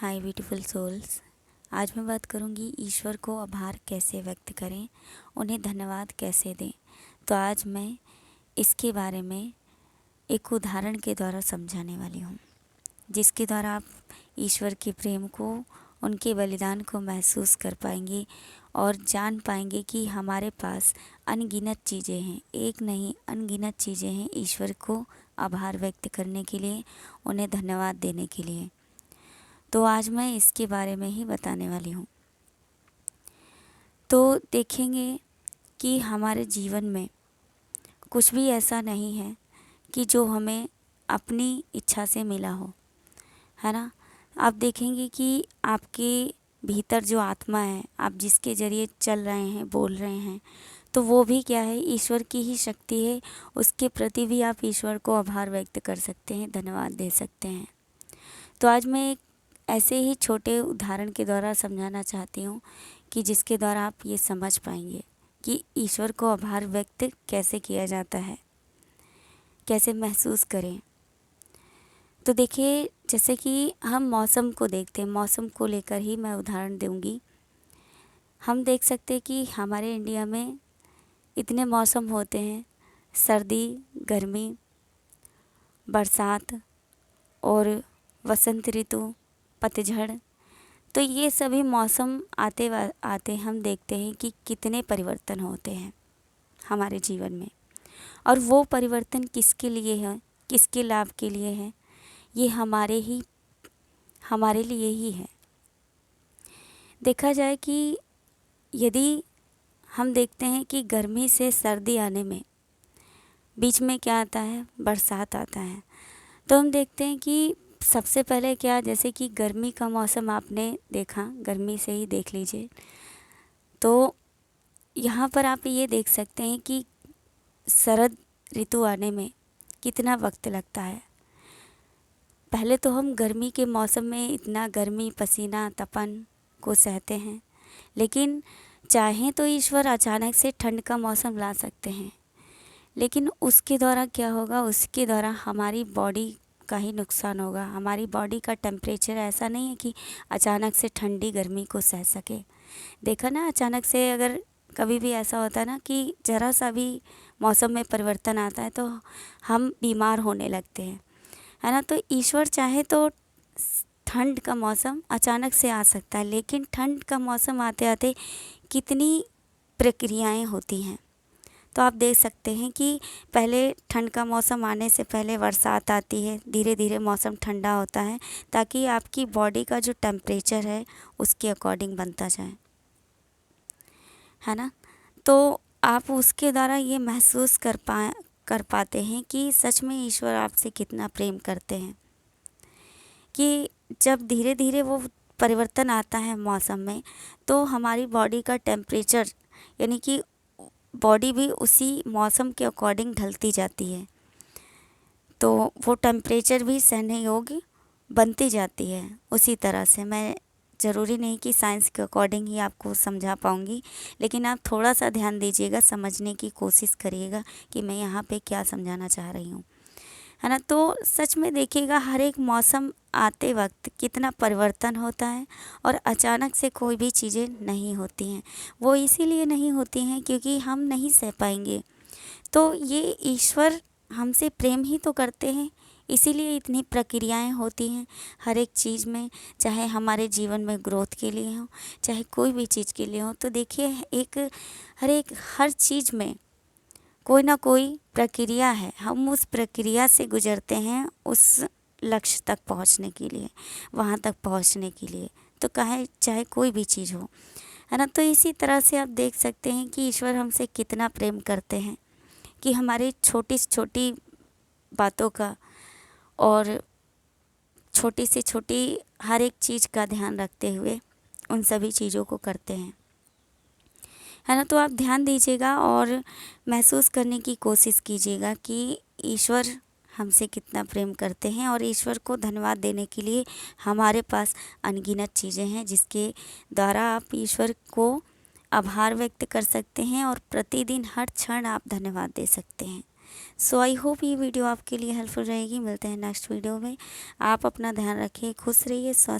हाय beautiful souls. आज मैं बात करूंगी ईश्वर को आभार कैसे व्यक्त करें, उन्हें धन्यवाद कैसे दें। तो आज मैं इसके बारे में एक उदाहरण के द्वारा समझाने वाली हूँ, जिसके द्वारा आप ईश्वर के प्रेम को, उनके बलिदान को महसूस कर पाएंगे और जान पाएंगे कि हमारे पास अनगिनत चीज़ें हैं, एक नहीं अनगिनत चीज़ें हैं ईश्वर को आभार व्यक्त करने के लिए, उन्हें धन्यवाद देने के लिए। तो आज मैं इसके बारे में ही बताने वाली हूँ। तो देखेंगे कि हमारे जीवन में कुछ भी ऐसा नहीं है कि जो हमें अपनी इच्छा से मिला हो, है ना। आप देखेंगे कि आपके भीतर जो आत्मा है, आप जिसके ज़रिए चल रहे हैं, बोल रहे हैं, तो वो भी क्या है, ईश्वर की ही शक्ति है। उसके प्रति भी आप ईश्वर को आभार व्यक्त कर सकते हैं, धन्यवाद दे सकते हैं। तो आज मैं एक ऐसे ही छोटे उदाहरण के द्वारा समझाना चाहती हूँ कि जिसके द्वारा आप ये समझ पाएंगे कि ईश्वर को आभार व्यक्त कैसे किया जाता है, कैसे महसूस करें। तो देखिए, जैसे कि हम मौसम को देखते हैं, मौसम को लेकर ही मैं उदाहरण दूंगी। हम देख सकते हैं कि हमारे इंडिया में इतने मौसम होते हैं, सर्दी, गर्मी, बरसात और वसंत ऋतु, पतझड़। तो ये सभी मौसम आते आते हम देखते हैं कि कितने परिवर्तन होते हैं हमारे जीवन में, और वो परिवर्तन किसके लिए है, किसके लाभ के लिए है, ये हमारे लिए ही है। देखा जाए कि यदि हम देखते हैं कि गर्मी से सर्दी आने में बीच में क्या आता है, बरसात आता है। तो हम देखते हैं कि सबसे पहले क्या, जैसे कि गर्मी का मौसम आपने देखा, गर्मी से ही देख लीजिए। तो यहाँ पर आप ये देख सकते हैं कि शरद ऋतु आने में कितना वक्त लगता है। पहले तो हम गर्मी के मौसम में इतना गर्मी, पसीना, तपन को सहते हैं, लेकिन चाहें तो ईश्वर अचानक से ठंड का मौसम ला सकते हैं। लेकिन उसके द्वारा क्या होगा, उसके द्वारा हमारी बॉडी का ही नुकसान होगा। हमारी बॉडी का टेम्परेचर ऐसा नहीं है कि अचानक से ठंडी गर्मी को सह सके। देखा ना, अचानक से अगर कभी भी ऐसा होता है ना कि ज़रा सा भी मौसम में परिवर्तन आता है तो हम बीमार होने लगते हैं, है ना। तो ईश्वर चाहे तो ठंड का मौसम अचानक से आ सकता है, लेकिन ठंड का मौसम आते आते कितनी प्रक्रियाएं होती हैं। तो आप देख सकते हैं कि पहले ठंड का मौसम आने से पहले बरसात आती है, धीरे धीरे मौसम ठंडा होता है ताकि आपकी बॉडी का जो टेम्परेचर है उसके अकॉर्डिंग बनता जाए, है ना। तो आप उसके द्वारा ये महसूस कर पाते हैं कि सच में ईश्वर आपसे कितना प्रेम करते हैं, कि जब धीरे धीरे वो परिवर्तन आता है मौसम में, तो हमारी बॉडी का टेम्परेचर, यानी कि बॉडी भी उसी मौसम के अकॉर्डिंग ढलती जाती है, तो वो टेम्परेचर भी सहने योग्य बनती जाती है। उसी तरह से मैं ज़रूरी नहीं कि साइंस के अकॉर्डिंग ही आपको समझा पाऊँगी, लेकिन आप थोड़ा सा ध्यान दीजिएगा, समझने की कोशिश करिएगा कि मैं यहाँ पे क्या समझाना चाह रही हूँ, है ना। तो सच में देखिएगा, हर एक मौसम आते वक्त कितना परिवर्तन होता है, और अचानक से कोई भी चीज़ें नहीं होती हैं। वो इसीलिए नहीं होती हैं क्योंकि हम नहीं सह पाएंगे। तो ये ईश्वर हमसे प्रेम ही तो करते हैं, इसीलिए इतनी प्रक्रियाएं होती हैं हर एक चीज़ में, चाहे हमारे जीवन में ग्रोथ के लिए हो, चाहे कोई भी चीज़ के लिए हो। तो देखिए, हर चीज़ में कोई ना कोई प्रक्रिया है, हम उस प्रक्रिया से गुजरते हैं उस लक्ष्य तक पहुंचने के लिए, वहां तक पहुंचने के लिए। तो चाहे कोई भी चीज़ हो, है ना। तो इसी तरह से आप देख सकते हैं कि ईश्वर हमसे कितना प्रेम करते हैं, कि हमारी छोटी से छोटी बातों का और छोटी से छोटी हर एक चीज़ का ध्यान रखते हुए उन सभी चीज़ों को करते हैं, है ना। तो आप ध्यान दीजिएगा और महसूस करने की कोशिश कीजिएगा कि ईश्वर हमसे कितना प्रेम करते हैं, और ईश्वर को धन्यवाद देने के लिए हमारे पास अनगिनत चीज़ें हैं जिसके द्वारा आप ईश्वर को आभार व्यक्त कर सकते हैं, और प्रतिदिन हर क्षण आप धन्यवाद दे सकते हैं। सो आई होप ये वीडियो आपके लिए हेल्पफुल रहेगी। मिलते हैं नेक्स्ट वीडियो में। आप अपना ध्यान रखिए, खुश रहिए, स्वस्थ